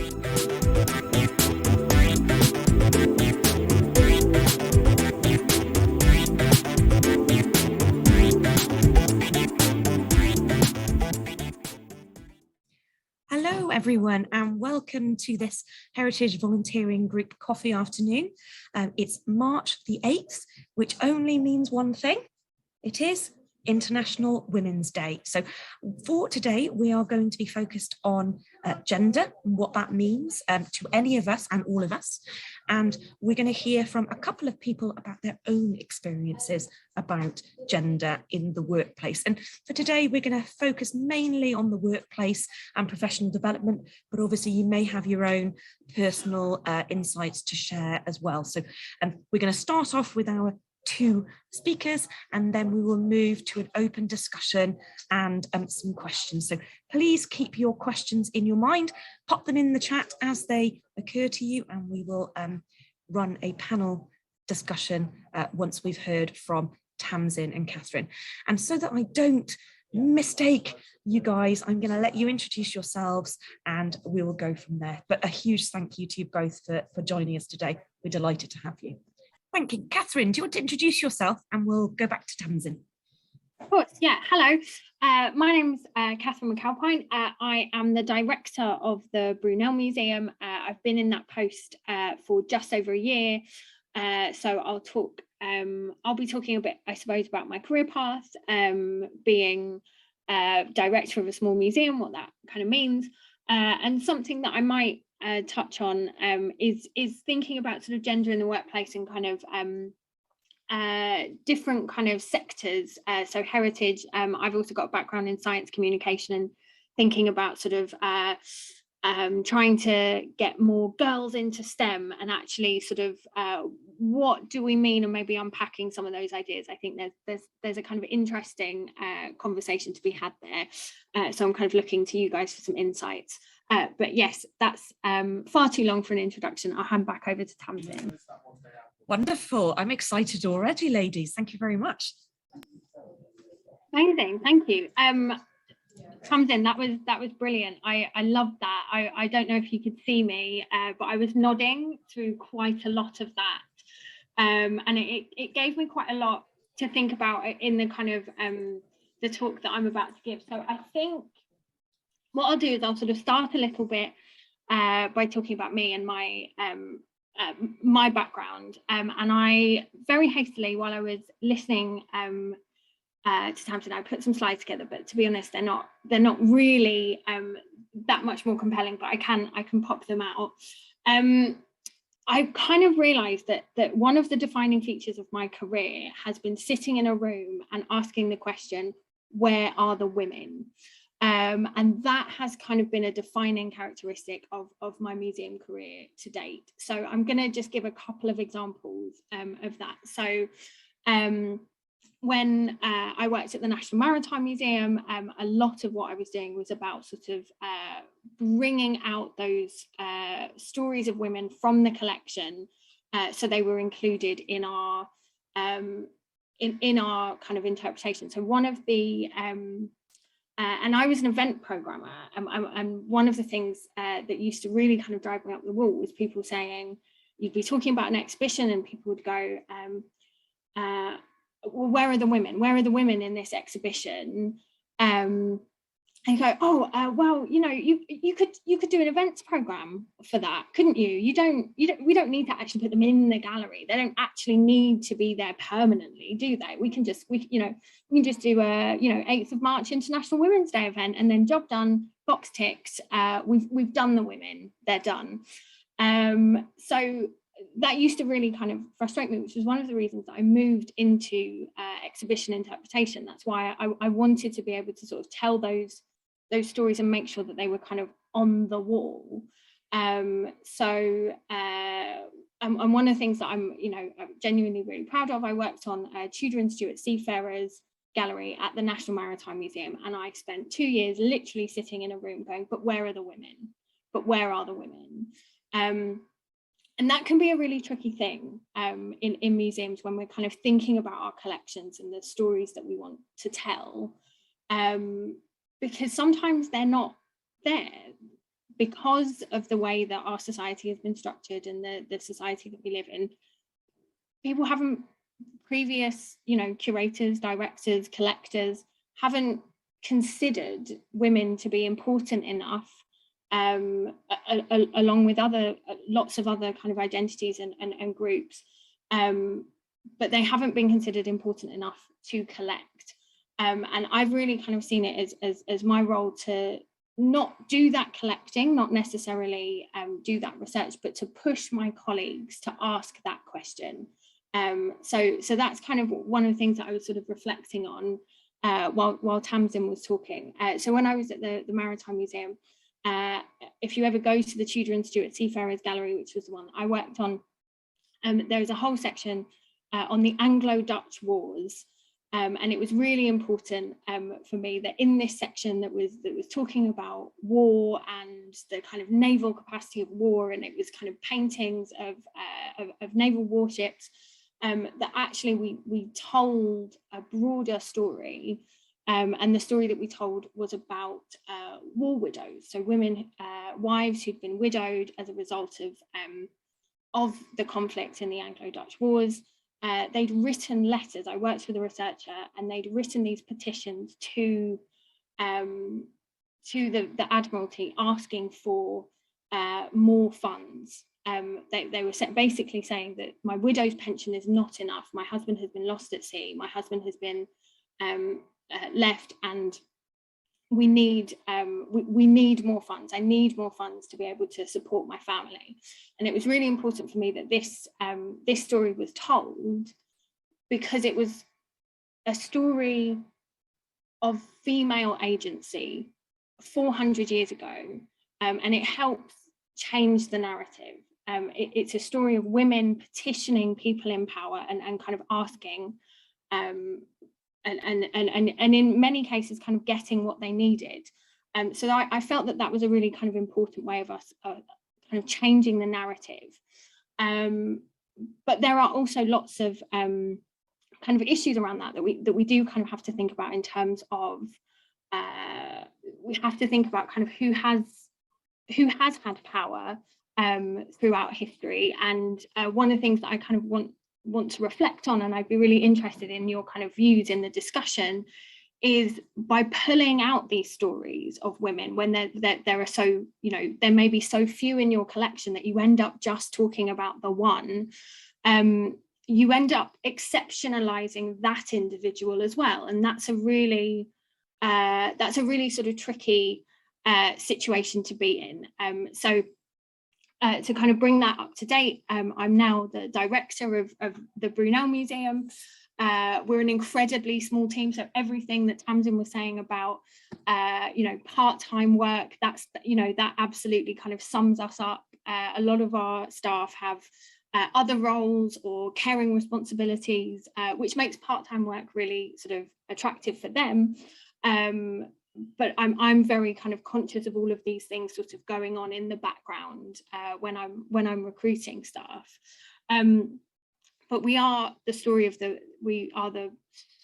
Hello everyone and welcome to this Heritage Volunteering Group Coffee Afternoon. It's March the 8th, which only means one thing. It is International Women's Day. So for today, we are going to be focused on gender and what that means to any of us and all of us. And we're going to hear from a couple of people about their own experiences about gender in the workplace. And for today, we're going to focus mainly on the workplace and professional development, but obviously you may have your own personal insights to share as well. So we're going to start off with our two speakers, and then we will move to an open discussion and some questions. So please keep your questions in your mind, pop them in the chat as they occur to you, and we will run a panel discussion once we've heard from Tamsin and Catherine. And so that I don't mistake you guys, I'm going to let you introduce yourselves and we will go from there. But a huge thank you to you both for joining us today. We're delighted to have you. Thank you. Catherine, do you want to introduce yourself and we'll go back to Tamsin? Of course, yeah. Hello, my name's Katherine McAlpine. I am the director of the Brunel Museum. I've been in that post for just over a year. So I'll be talking a bit, I suppose, about my career path, being director of a small museum, what that kind of means, and something that I might touch on is thinking about sort of gender in the workplace and kind of different kind of sectors. So heritage, I've also got a background in science communication and thinking about sort of trying to get more girls into STEM and actually sort of what do we mean, and maybe unpacking some of those ideas. I think there's a kind of interesting conversation to be had there. So I'm kind of looking to you guys for some insights. But yes, that's far too long for an introduction. I'll hand back over to Tamsin. Wonderful. I'm excited already, ladies. Thank you very much. Amazing. Thank you. Tamsin, that was brilliant. I loved that. I don't know if you could see me, but I was nodding through quite a lot of that. And it gave me quite a lot to think about in the kind of the talk that I'm about to give. So I think what I'll do is I'll sort of start a little bit by talking about me and my background. And I very hastily, while I was listening to Tamsin, I put some slides together, but to be honest, they're not really that much more compelling, but I can pop them out. I kind of realized that one of the defining features of my career has been sitting in a room and asking the question, where are the women? And that has kind of been a defining characteristic of my museum career to date. So I'm going to just give a couple of examples of that. So when I worked at the National Maritime Museum, a lot of what I was doing was about sort of bringing out those stories of women from the collection, so they were included in our in our kind of interpretation. So one of the and I was an event programmer, and one of the things that used to really kind of drive me up the wall was people saying, you'd be talking about an exhibition and people would go, well, where are the women? Where are the women in this exhibition? And you go, oh, well, you know, you could do an events program for that, couldn't you? We don't need to actually put them in the gallery. They don't actually need to be there permanently, do they? We can just do a 8th of March International Women's Day event, and then job done, box ticked. We've done the women, they're done. So that used to really kind of frustrate me, which was one of the reasons that I moved into exhibition interpretation. That's why I wanted to be able to sort of tell those stories and make sure that they were kind of on the wall. And one of the things that I'm genuinely really proud of, I worked on Tudor and Stuart Seafarers Gallery at the National Maritime Museum, and I spent 2 years literally sitting in a room going, but where are the women? But where are the women? And that can be a really tricky thing in museums when we're kind of thinking about our collections and the stories that we want to tell, because sometimes they're not there. because of the way that our society has been structured and the society that we live in, people haven't, previous, you know, curators, directors, collectors haven't considered women to be important enough, along with lots of other kind of identities and groups, but they haven't been considered important enough to collect. And I've really kind of seen it as my role to not do that collecting, not necessarily do that research, but to push my colleagues to ask that question. So that's kind of one of the things that I was sort of reflecting on while Tamsin was talking. So when I was at the Maritime Museum, if you ever go to the Tudor and Stuart Seafarers Gallery, which was the one I worked on, there was a whole section on the Anglo-Dutch Wars. And it was really important for me that in this section that was talking about war and the kind of naval capacity of war, and it was kind of paintings of naval warships, that actually we told a broader story, and the story that we told was about war widows, so women, wives who'd been widowed as a result of the conflict in the Anglo-Dutch Wars. They'd written letters. I worked with a researcher, and they'd written these petitions to the Admiralty asking for more funds. They were basically saying that my widow's pension is not enough. My husband has been lost at sea. My husband has been left, and we need more funds. I need more funds to be able to support my family. And it was really important for me that this story was told, because it was a story of female agency 400 years ago, and it helps change the narrative. It's a story of women petitioning people in power and kind of asking, and in many cases kind of getting what they needed. So I felt that was a really kind of important way of us kind of changing the narrative. But there are also lots of kind of issues around that we do kind of have to think about, in terms of we have to think about kind of who has had power throughout history. And one of the things that I kind of want to reflect on, and I'd be really interested in your kind of views in the discussion, is by pulling out these stories of women when there are so, you know, there may be so few in your collection that you end up just talking about the one, you end up exceptionalizing that individual as well. And that's a really sort of tricky situation to be in. So to kind of bring that up to date, I'm now the director of the Brunel Museum. We're an incredibly small team, so everything that Tamsin was saying about you know, part-time work, that's, you know, that absolutely kind of sums us up. A lot of our staff have other roles or caring responsibilities, which makes part-time work really sort of attractive for them. But I'm very kind of conscious of all of these things sort of going on in the background when I'm recruiting staff. But we are the story of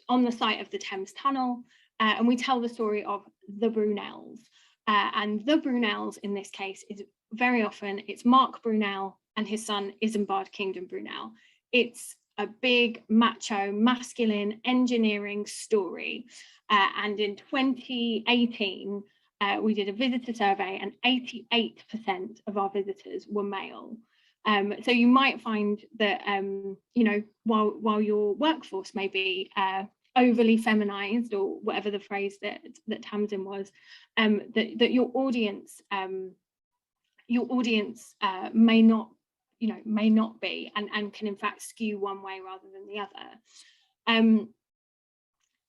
on the site of the Thames Tunnel, and we tell the story of the Brunels. And the Brunels in this case is very often, it's Mark Brunel and his son Isambard Kingdom Brunel. It's a big macho masculine engineering story. And in 2018, we did a visitor survey, and 88% of our visitors were male. So you might find that, you know, while your workforce may be overly feminized, or whatever the phrase that Tamsin was, that your audience may not, you know, may not be, and can in fact skew one way rather than the other.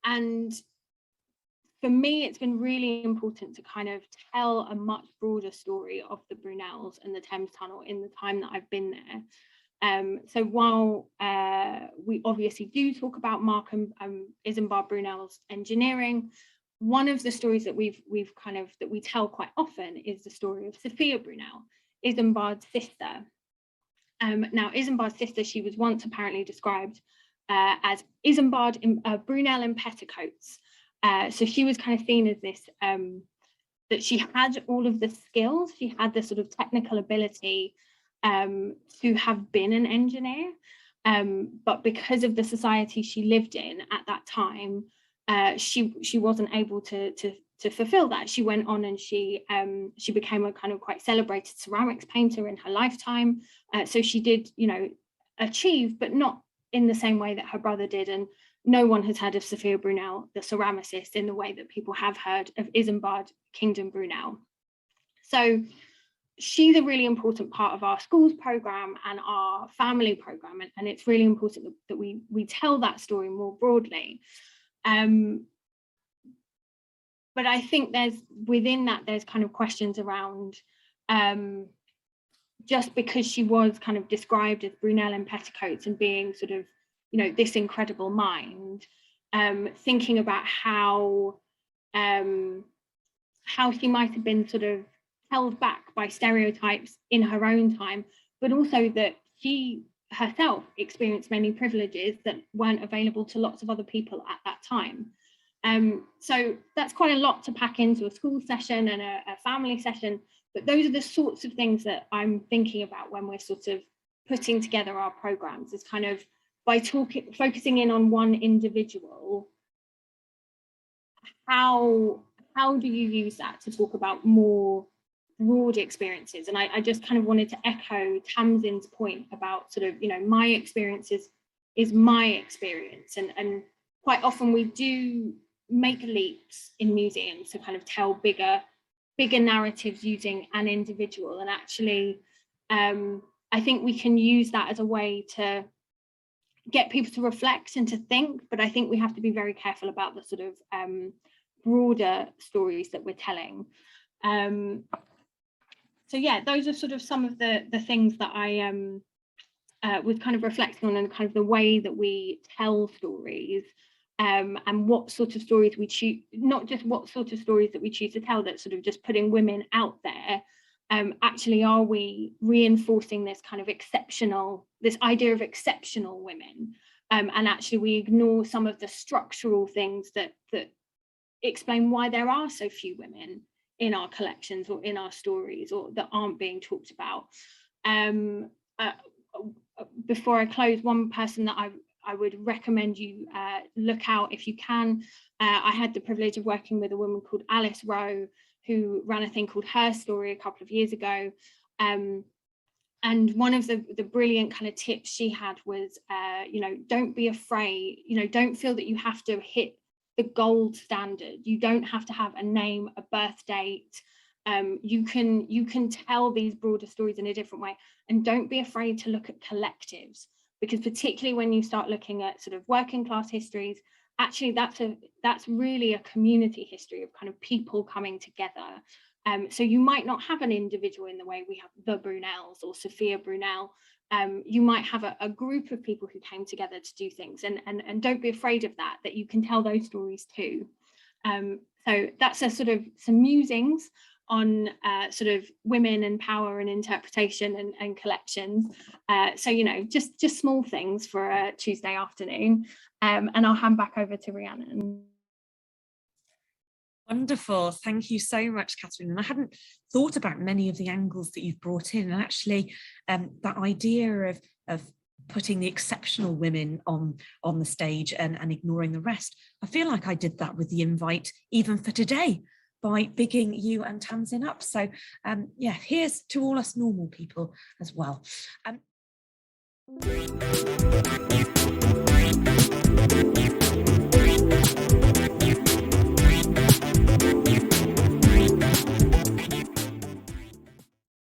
And for me, it's been really important to kind of tell a much broader story of the Brunels and the Thames Tunnel in the time that I've been there. So while we obviously do talk about Mark and Isambard Brunel's engineering, one of the stories that we tell quite often is the story of Sophia Brunel, Isambard's sister. Now, Isambard's sister, she was once apparently described as Isambard Brunel in petticoats. So she was kind of seen as this that she had all of the skills, she had the sort of technical ability to have been an engineer, but because of the society she lived in at that time, she wasn't able to fulfill that. She went on and she became a kind of quite celebrated ceramics painter in her lifetime. So she did, you know, achieve, but not in the same way that her brother did. And no one has heard of Sophia Brunel, the ceramicist, in the way that people have heard of Isambard Kingdom Brunel. So she's a really important part of our schools program and our family program, and it's really important that we tell that story more broadly. But I think within that there's kind of questions around just because she was kind of described as Brunel in petticoats and being sort of, you know, this incredible mind, thinking about how she might have been sort of held back by stereotypes in her own time, but also that she herself experienced many privileges that weren't available to lots of other people at that time. So that's quite a lot to pack into a school session and a family session, but those are the sorts of things that I'm thinking about when we're sort of putting together our programs, is kind of by focusing in on one individual, how do you use that to talk about more broad experiences? And I just kind of wanted to echo Tamsin's point about sort of, you know, my experience is my experience, and quite often we do make leaps in museums to kind of tell bigger narratives using an individual, and actually I think we can use that as a way to get people to reflect and to think, but I think we have to be very careful about the sort of broader stories that we're telling. So yeah, those are sort of some of the things that I was kind of reflecting on, and kind of the way that we tell stories, and what sort of stories we choose, not just what sort of stories that we choose to tell, that's sort of just putting women out there. Actually, are we reinforcing this kind of this idea of exceptional women, and actually we ignore some of the structural things that explain why there are so few women in our collections or in our stories, or that aren't being talked about. Before I close, one person that I would recommend you look out if you can. I had the privilege of working with a woman called Alice Rowe, who ran a thing called Her Story a couple of years ago. And one of the brilliant kind of tips she had was, you know, don't be afraid, you know, don't feel that you have to hit the gold standard. You don't have to have a name, a birth date. You can tell these broader stories in a different way, and don't be afraid to look at collectives, because particularly when you start looking at sort of working class histories, actually that's really a community history of kind of people coming together. So you might not have an individual in the way we have the Brunels or Sophia Brunel. You might have a group of people who came together to do things, and don't be afraid of that you can tell those stories too. So that's a sort of some musings on sort of women and power and interpretation and collections. So, you know, just small things for a Tuesday afternoon. And I'll hand back over to Rhiannon. Wonderful. Thank you so much, Katherine. And I hadn't thought about many of the angles that you've brought in. And actually, that idea of putting the exceptional women on the stage and ignoring the rest. I feel like I did that with the invite, even for today, by bigging you and Tamsin up. So yeah, here's to all us normal people as well.